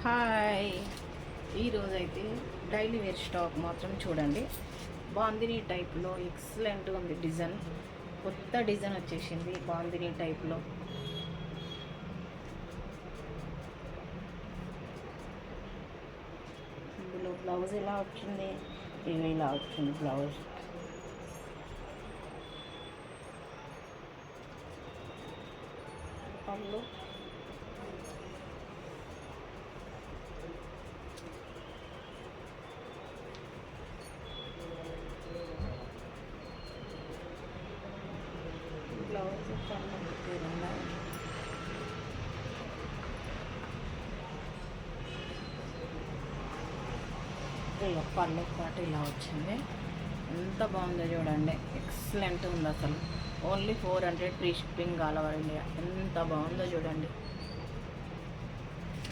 Hi, ఈరోజైతే daily wear stock మాత్రం చూడండి. బాందిని టైప్లో ఎక్సలెంట్గా ఉంది. డిజైన్ కొత్త డిజైన్ వచ్చేసింది బాందిని టైప్లో. ఇందులో బ్లౌజ్ ఎలా వచ్చింది, ఇది ఇలా వచ్చింది బ్లౌజ్. పళ్ళు బ్లౌజ్ పళ్ళు ఉన్నాయి. ఇలా పళ్ళు పాటు ఇలా వచ్చింది. ఎంత బాగుందో చూడండి, ఎక్సలెంట్ ఉంది అసలు. Only 400 free shipping all over India. ఎంత బాగుందో చూడండి.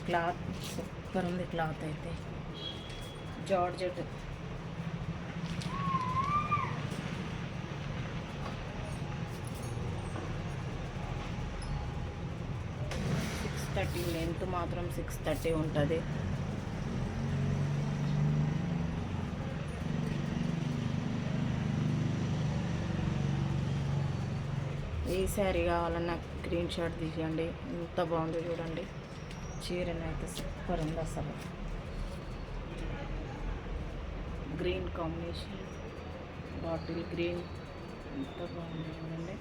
క్లాత్ సూపర్ ఉంది. క్లాత్ అయితే జార్జెట్. $630 లెంత్ మాత్రం 630 ఉంటుంది. ఏ శారీ కావాలన్నా స్క్రీన్ షాట్ తీయండి. ఎంత బాగుందో చూడండి. చీరనైతే సూపర్ ఉంది అసలు. గ్రీన్ కాంబినేషన్, బాటిల్ గ్రీన్, ఎంత బాగుంది చూడండి.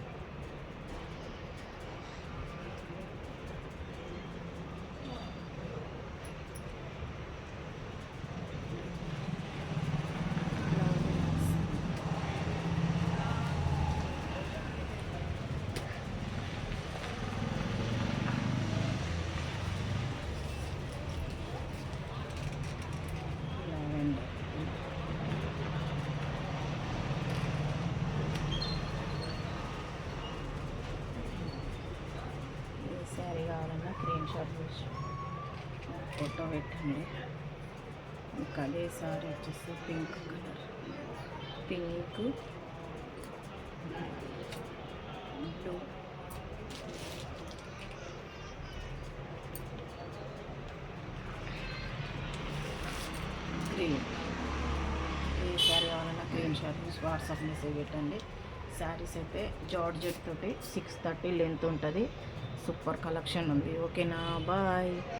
శారీ కావాలన్నా స్క్రీన్ షాట్ తీసి ఫోటో పెట్టండి. ఇంకా అదే శారీ వచ్చేసి pink colour, pink, blue, green. ఏ శారీ కావాలన్నా స్క్రీన్ షాట్ తీసి వాట్సాప్ మెసేజ్ పెట్టండి. శారీస్ అయితే జార్జెట్ తోటి 630 లెంత్ ఉంటుంది. సూపర్ కలెక్షన్ ఉంది. ఓకేనా, బాయ్.